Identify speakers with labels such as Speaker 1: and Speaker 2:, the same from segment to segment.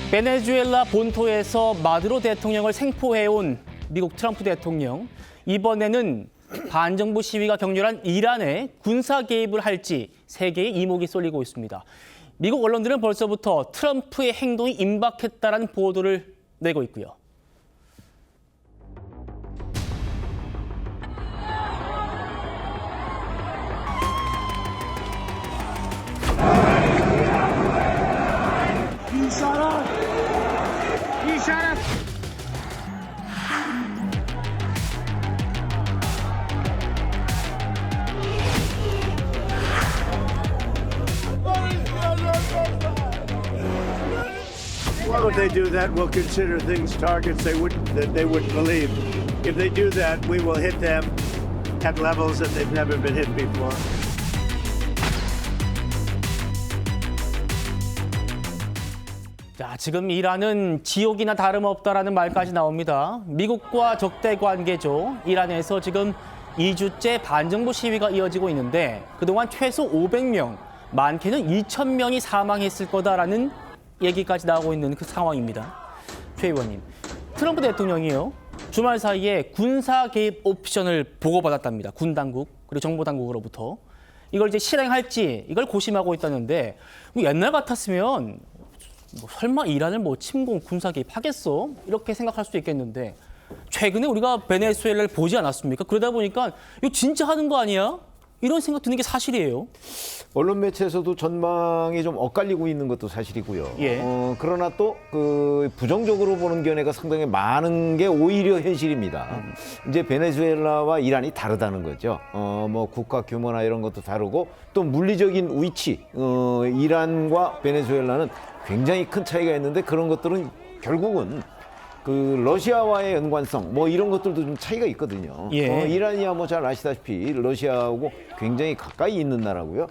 Speaker 1: 베네수엘라 본토에서 마두로 대통령을 생포해온 미국 트럼프 대통령. 이번에는 반정부 시위가 격렬한 이란에 군사 개입을 할지 세계의 이목이 쏠리고 있습니다. 미국 언론들은 벌써부터 트럼프의 행동이 임박했다라는 보도를 내고 있고요.
Speaker 2: Well, if they do that, we'll consider things targets that they wouldn't believe. If they do that, we will hit them at levels that they've never been hit before.
Speaker 1: 자, 지금 이란은 지옥이나 다름없다라는 말까지 나옵니다. 미국과 적대 관계죠. 이란에서 지금 2주째 반정부 시위가 이어지고 있는데 그동안 최소 500명, 많게는 2,000명이 사망했을 거다라는 얘기까지 나오고 있는 그 상황입니다. 최 의원님, 트럼프 대통령이요. 주말 사이에 군사 개입 옵션을 보고받았답니다. 군 당국 그리고 정보 당국으로부터. 이걸 이제 실행할지 이걸 고심하고 있다는데 뭐 옛날 같았으면 뭐 설마 이란을 뭐 침공 군사 개입하겠어? 이렇게 생각할 수도 있겠는데 최근에 우리가 베네수엘라를 보지 않았습니까? 그러다 보니까 이거 진짜 하는 거 아니야? 이런 생각 드는 게 사실이에요.
Speaker 3: 언론 매체에서도 전망이 좀 엇갈리고 있는 것도 사실이고요.
Speaker 1: 예.
Speaker 3: 그러나 또 그 부정적으로 보는 견해가 상당히 많은 게 오히려 현실입니다. 이제 베네수엘라와 이란이 다르다는 거죠. 뭐 국가 규모나 이런 것도 다르고 또 물리적인 위치, 이란과 베네수엘라는 굉장히 큰 차이가 있는데 그런 것들은 결국은 그 러시아와의 연관성 뭐 이런 것들도 좀 차이가 있거든요.
Speaker 1: 예.
Speaker 3: 이란이야 뭐 잘 아시다시피 러시아하고 굉장히 가까이 있는 나라고요.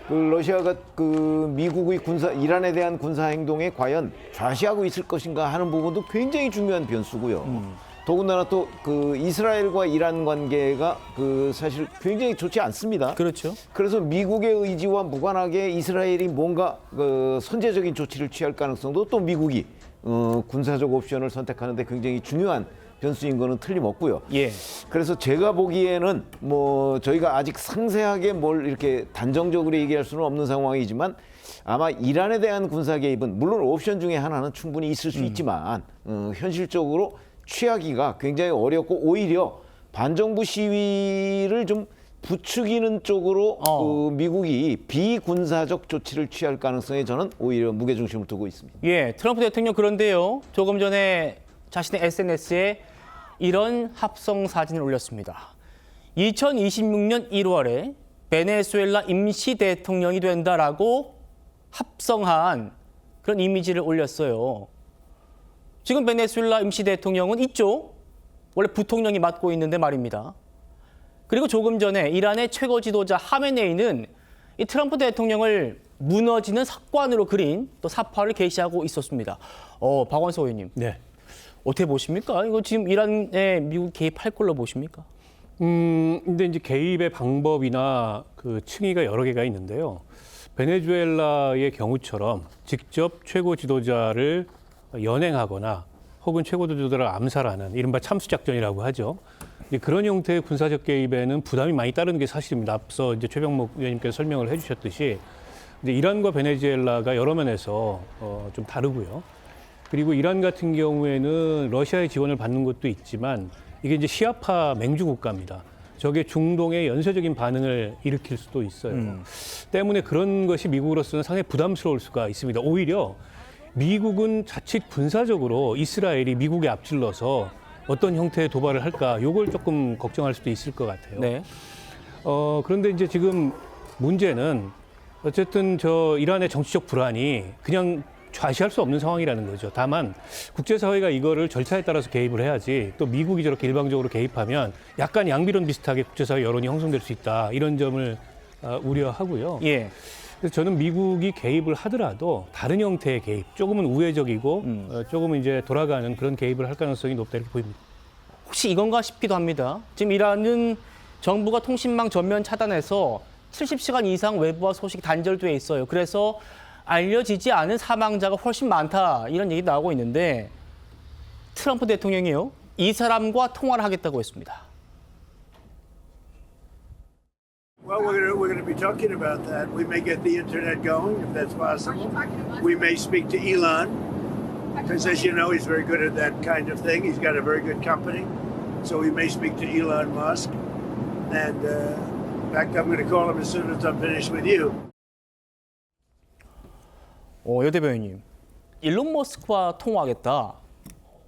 Speaker 3: 그 러시아가 그 미국의 이란에 대한 군사 행동에 과연 좌시하고 있을 것인가 하는 부분도 굉장히 중요한 변수고요. 더군다나 또 그 이스라엘과 이란 관계가 그 사실 굉장히 좋지 않습니다.
Speaker 1: 그렇죠.
Speaker 3: 그래서 미국의 의지와 무관하게 이스라엘이 뭔가 그 선제적인 조치를 취할 가능성도 또 미국이 군사적 옵션을 선택하는데 굉장히 중요한 변수인 거는 틀림없고요.
Speaker 1: 예.
Speaker 3: 그래서 제가 보기에는 뭐 저희가 아직 상세하게 뭘 이렇게 단정적으로 얘기할 수는 없는 상황이지만 아마 이란에 대한 군사 개입은 물론 옵션 중에 하나는 충분히 있을 수 있지만 현실적으로 취하기가 굉장히 어렵고 오히려 반정부 시위를 좀 부추기는 쪽으로 그 미국이 비군사적 조치를 취할 가능성에 저는 오히려 무게중심을 두고 있습니다.
Speaker 1: 예, 트럼프 대통령 그런데요. 조금 전에 자신의 SNS에 이런 합성 사진을 올렸습니다. 2026년 1월에 베네수엘라 임시 대통령이 된다라고 합성한 그런 이미지를 올렸어요. 지금 베네수엘라 임시 대통령은 있죠. 원래 부통령이 맡고 있는데 말입니다. 그리고 조금 전에 이란의 최고 지도자 하메네이는 이 트럼프 대통령을 무너지는 석관으로 그린 또 사파를 게시하고 있었습니다. 박원석 의원님,
Speaker 4: 네.
Speaker 1: 어떻게 보십니까? 이거 지금 이란에 미국 개입할 걸로 보십니까?
Speaker 4: 근데 이제 개입의 방법이나 그 층위가 여러 개가 있는데요. 베네수엘라의 경우처럼 직접 최고 지도자를 연행하거나 혹은 최고 지도자를 암살하는 이른바 참수작전이라고 하죠. 그런 형태의 군사적 개입에는 부담이 많이 따르는 게 사실입니다. 앞서 이제 최병목 의원님께서 설명을 해주셨듯이 이제 이란과 베네수엘라가 여러 면에서 좀 다르고요. 그리고 이란 같은 경우에는 러시아의 지원을 받는 것도 있지만 이게 이제 시아파 맹주 국가입니다. 저게 중동의 연쇄적인 반응을 일으킬 수도 있어요. 때문에 그런 것이 미국으로서는 상당히 부담스러울 수가 있습니다. 오히려 미국은 자칫 군사적으로 이스라엘이 미국에 앞질러서 어떤 형태의 도발을 할까, 요걸 조금 걱정할 수도 있을 것 같아요.
Speaker 1: 네.
Speaker 4: 그런데 이제 지금 문제는 어쨌든 저 이란의 정치적 불안이 그냥 좌시할 수 없는 상황이라는 거죠. 다만 국제사회가 이거를 절차에 따라서 개입을 해야지 또 미국이 저렇게 일방적으로 개입하면 약간 양비론 비슷하게 국제사회 여론이 형성될 수 있다. 이런 점을 우려하고요.
Speaker 1: 예.
Speaker 4: 그래서 저는 미국이 개입을 하더라도 다른 형태의 개입, 조금은 우회적이고 조금은 이제 돌아가는 그런 개입을 할 가능성이 높다 이렇게 보입니다.
Speaker 1: 혹시 이건가 싶기도 합니다. 지금 이란은 정부가 통신망 전면 차단해서 70시간 이상 외부와 소식이 단절돼 있어요. 그래서 알려지지 않은 사망자가 훨씬 많다 이런 얘기 나오고 있는데 트럼프 대통령이요 이 사람과 통화를 하겠다고 했습니다.
Speaker 2: Well, we're gonna be talking about that. We may get the internet going if that's possible. We may speak to Elon because, as you know, he's very good at that kind of thing. He's got a very good company, so we may speak to Elon Musk. And in fact, I'm going to call him as soon as I'm finished with you.
Speaker 1: 여 대변인님, 일론 머스크와 통화하겠다.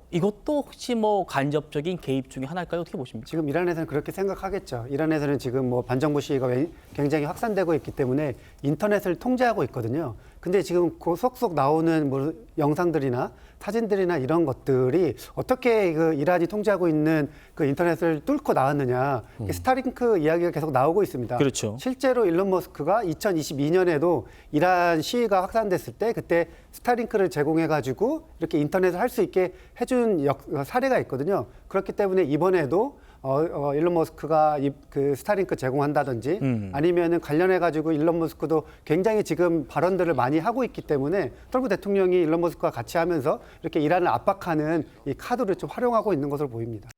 Speaker 1: 이것도 혹시 뭐 간접적인 개입 중에 하나일까요? 어떻게 보십니까?
Speaker 5: 지금 이란에서는 그렇게 생각하겠죠. 이란에서는 지금 뭐 반정부 시위가 굉장히 확산되고 있기 때문에 인터넷을 통제하고 있거든요. 근데 지금 그 속속 나오는 뭐 영상들이나 사진들이나 이런 것들이 어떻게 그 이란이 통제하고 있는 그 인터넷을 뚫고 나왔느냐. 스타링크 이야기가 계속 나오고 있습니다.
Speaker 1: 그렇죠.
Speaker 5: 실제로 일론 머스크가 2022년에도 이란 시위가 확산됐을 때 그때 스타링크를 제공해가지고 이렇게 인터넷을 할 수 있게 해준 사례가 있거든요. 그렇기 때문에 이번에도 일론 머스크가 그 스타링크 제공한다든지 아니면은 관련해가지고 일론 머스크도 굉장히 지금 발언들을 많이 하고 있기 때문에 트럼프 대통령이 일론 머스크와 같이 하면서 이렇게 이란을 압박하는 이 카드를 좀 활용하고 있는 것으로 보입니다.